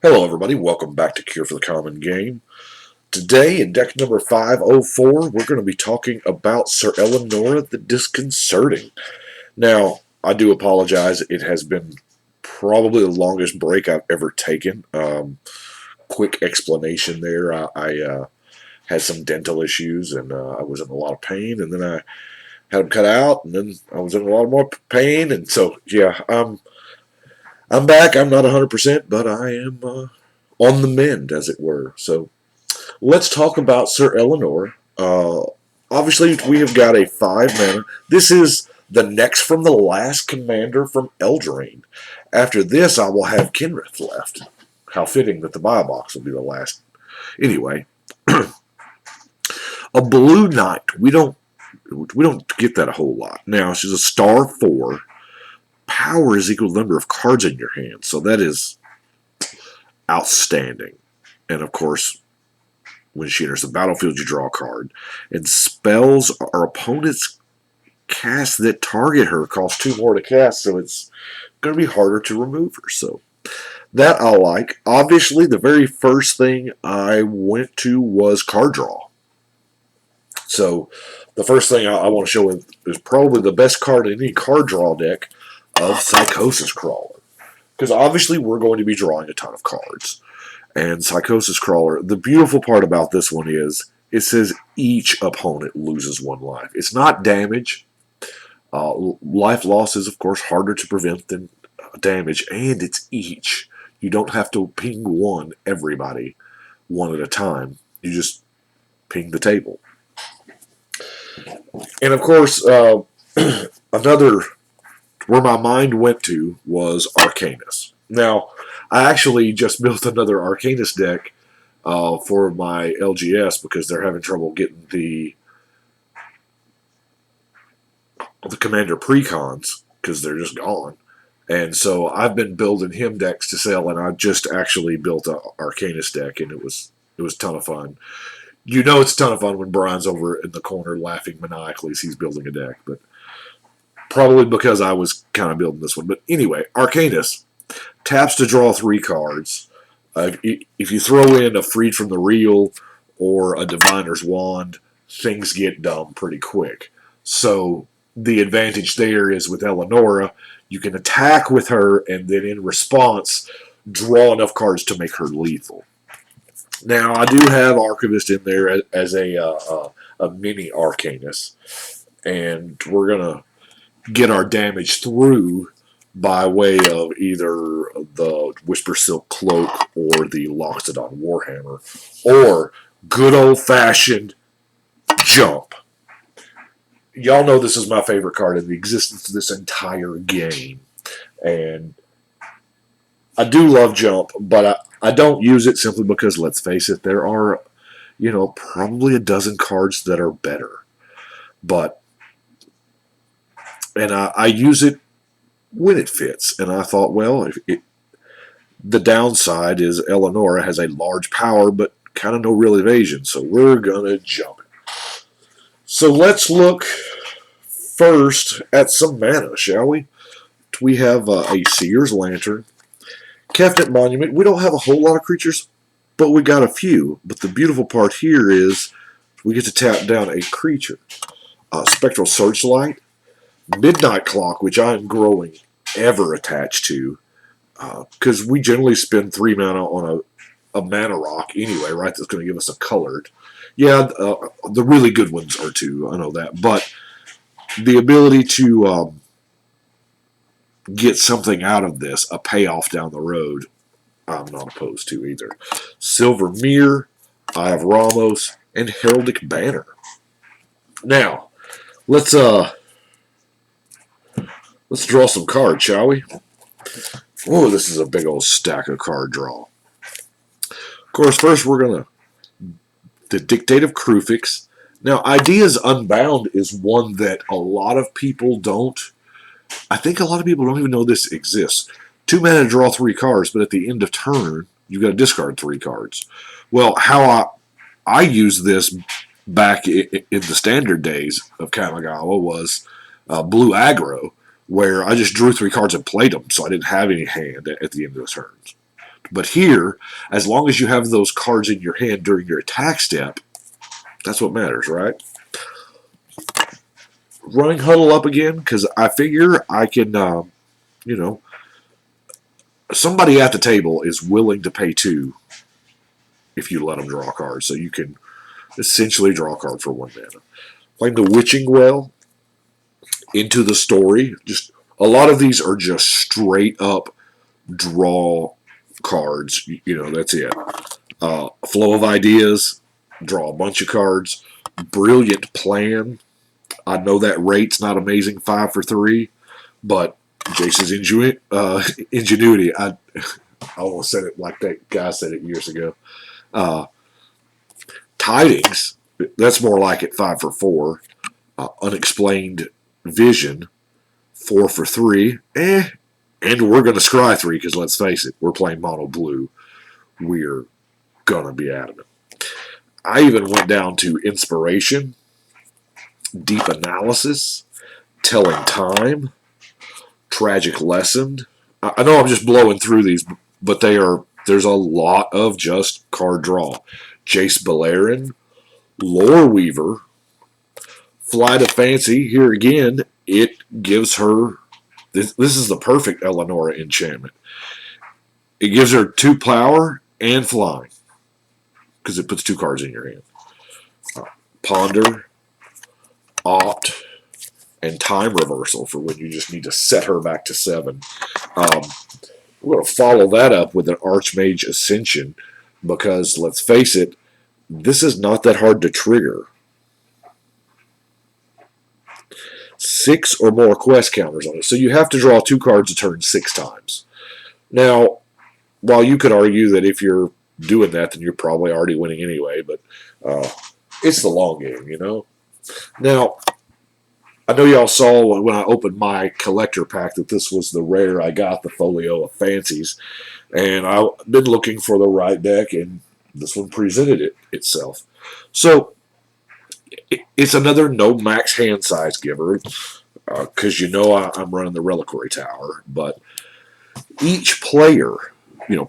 Hello everybody, welcome back to Cure for the Common Game. Today in deck number 504, we're going to be talking about Syr Elenora the Disconcerting. Now, I do apologize, it has been probably the longest break I've ever taken. Quick explanation there, I had some dental issues and I was in a lot of pain, and then I had them cut out, and then I was in a lot more pain, and so, yeah, I'm back. I'm not 100%, but I am on the mend, as it were. So let's talk about Syr Elenora. Obviously, we have got a 5 mana. This is the next from the last commander from Eldraine. After this, I will have Kenrith left. How fitting that the buy box will be the last. Anyway, a blue knight. We don't get that a whole lot. Now she's a star 4. Power is equal to the number of cards in your hand, so that is outstanding. And of course, when she enters the battlefield, you draw a card. And spells our opponents cast that target her cost 2 more to cast, so it's going to be harder to remove her. So that I like. Obviously, the very first thing I went to was card draw. So the first thing I want to show is probably the best card in any card draw deck of Psychosis Crawler. Because obviously we're going to be drawing a ton of cards. And Psychosis Crawler, the beautiful part about this one is it says each opponent loses 1 life. It's not damage. Life loss is, of course, harder to prevent than damage, and it's each. You don't have to ping everybody, one at a time. You just ping the table. And, of course, another where my mind went to was Arcanus. Now, I actually just built another Arcanus deck for my LGS because they're having trouble getting the Commander Precons because they're just gone. And so I've been building him decks to sell, and I just actually built an Arcanus deck, and it was a ton of fun. You know it's a ton of fun when Brian's over in the corner laughing maniacally as he's building a deck, but probably because I was kind of building this one. But anyway, Arcanus taps to draw 3 cards. If you throw in a Freed from the Real or a Diviner's Wand, things get dumb pretty quick. So the advantage there is with Elenora, you can attack with her and then in response draw enough cards to make her lethal. Now, I do have Archivist in there as a mini Arcanus, and we're going to get our damage through by way of either the Whisper Silk Cloak or the Loxodon Warhammer, or good old-fashioned Jump. Y'all know this is my favorite card in the existence of this entire game, and I do love Jump, but I don't use it simply because, let's face it, there are, probably a dozen cards that are better. And I use it when it fits. And I thought, well, the downside is Elenora has a large power, but kind of no real evasion. So we're going to jump it. So let's look first at some mana, shall we? We have a Seer's Lantern. Kefnet Monument. We don't have a whole lot of creatures, but we got a few. But the beautiful part here is we get to tap down a creature. Spectral Searchlight. Midnight Clock, which I'm growing ever attached to, because we generally spend 3 mana on a mana rock anyway, right? That's going to give us a colored. Yeah, the really good ones are 2, I know that. But the ability to get something out of this, a payoff down the road, I'm not opposed to either. Silver Mirror, I have Ramos, and Heraldic Banner. Now, let's draw some cards, shall we? Oh, this is a big old stack of card draw. Of course, first we're going to... The Dictate of Krufix. Now, Ideas Unbound is one that a lot of people don't... I think a lot of people don't even know this exists. 2 mana to draw 3 cards, but at the end of turn, you've got to discard 3 cards. Well, how I use this back in the standard days of Kamigawa was blue aggro, where I just drew 3 cards and played them, so I didn't have any hand at the end of the turns. But here, as long as you have those cards in your hand during your attack step, that's what matters, right? Running Huddle up again, because I figure I can, you know, somebody at the table is willing to pay 2 if you let them draw a card. So you can essentially draw a card for 1 mana. Playing the Witching Well, Into the Story. Just a lot of these are just straight up draw cards. You know, that's it. Flow of Ideas, draw a bunch of cards. Brilliant Plan. I know that rate's not amazing, 5 for 3, but Jace's ingenuity. I almost said it like that guy said it years ago. Tidings, that's more like it, 5 for 4. Unexplained Vision, 4 for 3. And we're going to scry 3 because let's face it, we're playing mono blue. We're going to be adamant. I even went down to Inspiration, Deep Analysis, Telling Time, Tragic Lesson. I know I'm just blowing through these, but there's a lot of just card draw. Jace Beleren, Lore Weaver, Flight of Fancy. Here again, it gives her, this is the perfect Elenora enchantment. It gives her 2 power and flying, because it puts 2 cards in your hand. Ponder, Opt, and Time Reversal for when you just need to set her back to 7. We're going to follow that up with an Archmage Ascension, because let's face it, this is not that hard to trigger. 6 or more quest counters on it, so you have to draw 2 cards a turn 6 times. Now, while you could argue that if you're doing that, then you're probably already winning anyway, but it's the long game, you know? Now, I know y'all saw when I opened my collector pack that this was the rare I got, the Folio of Fancies, and I've been looking for the right deck, and this one presented itself. So, it's another no max hand size giver, because you know I'm running the Reliquary Tower, but each player,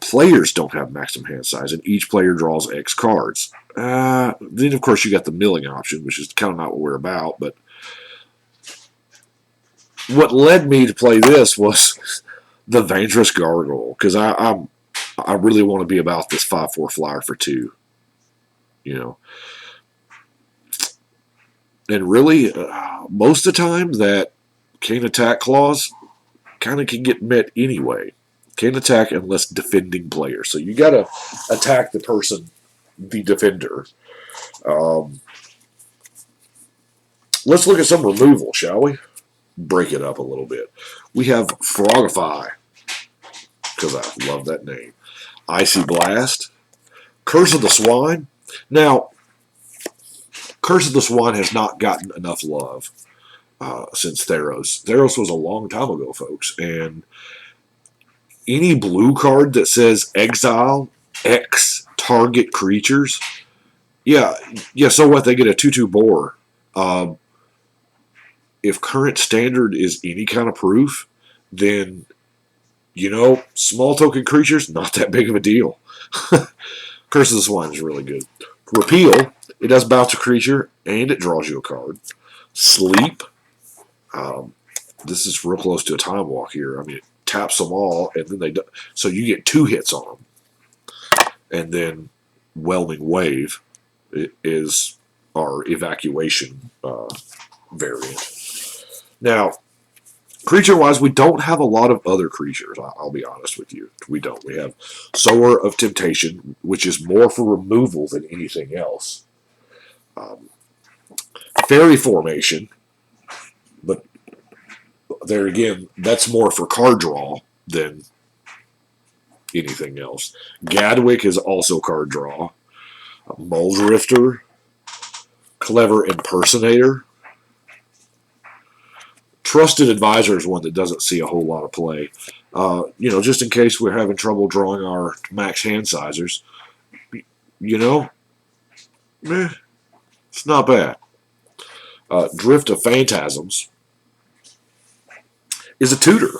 players don't have maximum hand size, and each player draws X cards. Then, of course, you got the milling option, which is kind of not what we're about, but what led me to play this was the Vantress Gargoyle, because I really want to be about this 5/4 flyer for 2, And really, most of the time, that can't attack clause kind of can get met anyway. Can't attack unless defending player. So you got to attack the person, the defender. Let's look at some removal, shall we? Break it up a little bit. We have Frogify, because I love that name. Icy Blast. Curse of the Swine. Now, Curse of the Swine has not gotten enough love since Theros. Theros was a long time ago, folks, and any blue card that says exile X target creatures, yeah, so what? They get a 2/2 boar. If current standard is any kind of proof, then, small token creatures, not that big of a deal. Curse of the Swine is really good. Repeal, it does bounce a creature, and it draws you a card. Sleep, this is real close to a time walk here. I mean, it taps them all, and then so you get 2 hits on them. And then Whelming Wave is our evacuation variant. Now, creature-wise, we don't have a lot of other creatures, I'll be honest with you. We don't. We have Sower of Temptation, which is more for removal than anything else. Fairy Formation, but there again, that's more for card draw than anything else. Gadwick is also card draw. Muldrifter, Clever Impersonator. Trusted Advisor is one that doesn't see a whole lot of play. Just in case we're having trouble drawing our max hand sizers, it's not bad. Drift of Phantasms is a tutor.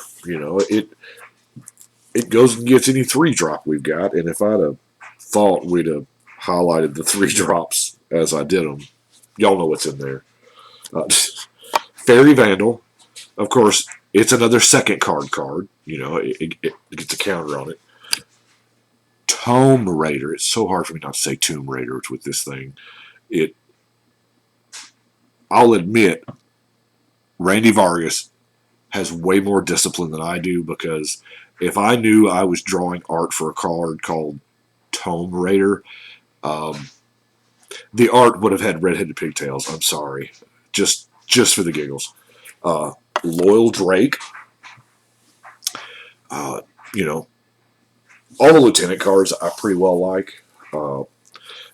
it goes and gets any 3-drop we've got. And if I'd have thought we'd have highlighted the 3-drops as I did them, y'all know what's in there. Fairy Vandal, of course, it's another second card. You know, it gets a counter on it. Tome Raider. It's so hard for me not to say Tomb Raider with this thing. I'll admit, Randy Vargas has way more discipline than I do, because if I knew I was drawing art for a card called Tome Raider, the art would have had redheaded pigtails. I'm sorry. Just for the giggles. Loyal Drake. You know, all the Lieutenant cards I pretty well like. And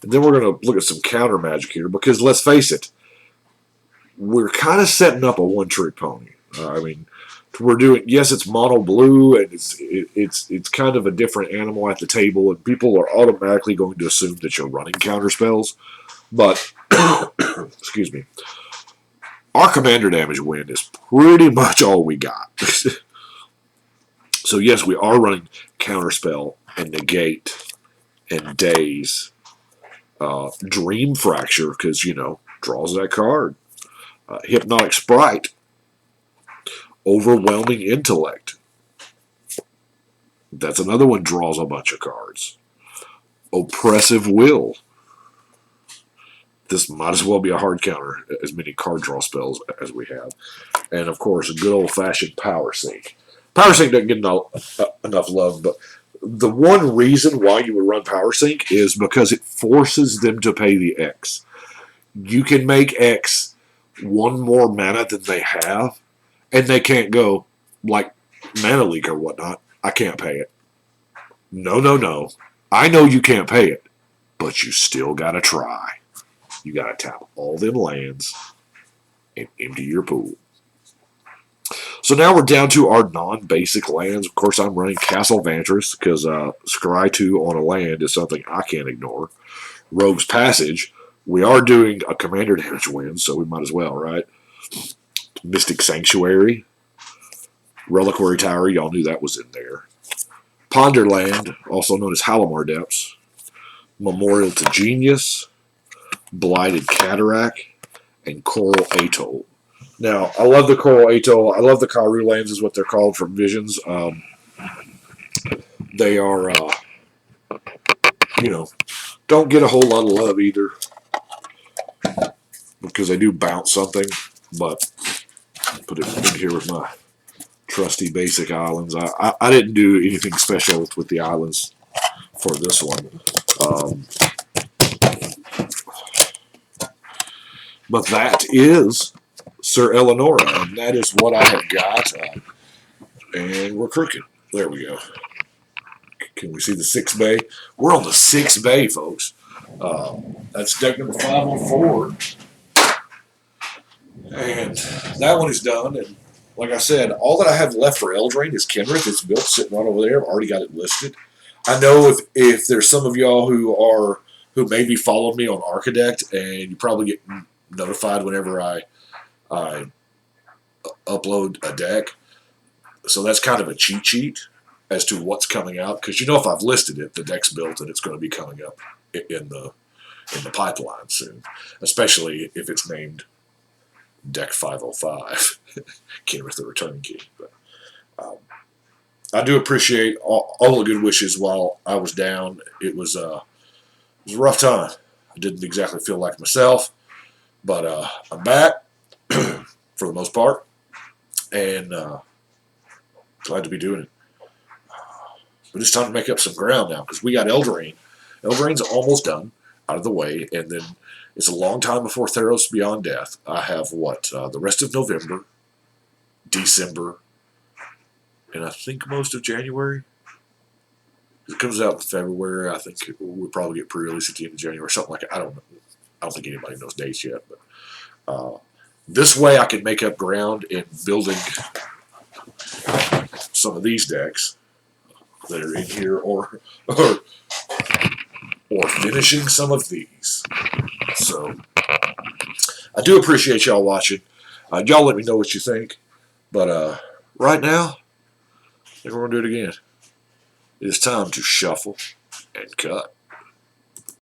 then we're going to look at some counter magic here, because let's face it, we're kind of setting up a one-trick pony. I mean, we're doing, yes, it's mono blue, and it's kind of a different animal at the table, and people are automatically going to assume that you're running counter spells. But excuse me, our commander damage win is pretty much all we got. So yes, we are running counterspell and negate and daze, dream fracture, because you know, draws that card. Hypnotic Sprite, overwhelming intellect. That's another one, draws a bunch of cards. Oppressive will. This might as well be a hard counter, as many card draw spells as we have. And of course, a good old-fashioned Power Sync. Power Sync doesn't get enough love, but the one reason why you would run Power Sync is because it forces them to pay the X. You can make X one more mana than they have, and they can't go, like Mana Leak or whatnot, I can't pay it. No. I know you can't pay it, but you still gotta try. You gotta tap all them lands and empty your pool. So now we're down to our non-basic lands. Of course, I'm running Castle Vantress, because Scry 2 on a land is something I can't ignore. Rogue's Passage. We are doing a commander damage win, so we might as well, right? Mystic Sanctuary. Reliquary Tower, y'all knew that was in there. Ponderland, also known as Halimar Depths. Memorial to Genius. Blighted Cataract. And Coral Atoll. Now, I love the Coral Atoll. I love the Karu lands, is what they're called from Visions. They are, you know, don't get a whole lot of love either, because they do bounce something. But I'll put it in here with my trusty basic islands. I didn't do anything special with the islands for this one. But that is Syr Elenora, and that is what I have got. And we're crooked. There we go. Can we see the 6th bay? We're on the 6th bay, folks. That's deck number 504. And that one is done. And like I said, all that I have left for Eldraine is Kenrith. It's built, sitting right over there. I've already got it listed. I know if there's some of y'all who maybe follow me on Architect, and you probably get notified whenever I upload a deck. So that's kind of a cheat sheet as to what's coming out, because you know, if I've listed it, the deck's built and it's going to be coming up in the pipeline soon, especially if it's named Deck 505, Kenrith the Returning King. But I do appreciate all the good wishes while I was down. It was a rough time. I didn't exactly feel like myself, but I'm back for the most part, and glad to be doing it. But it's time to make up some ground now, because we got Eldraine. Eldraine's almost done, out of the way, and then it's a long time before Theros Beyond Death. I have, the rest of November, December, and I think most of January. It comes out in February. I think we'll probably get pre-release at the end of January, something like that. I don't know. I don't think anybody knows dates yet, but this way I can make up ground in building some of these decks that are in here, or finishing some of these. So I do appreciate y'all watching. Y'all let me know what you think. But right now, I think we're going to do it again. It is time to shuffle and cut.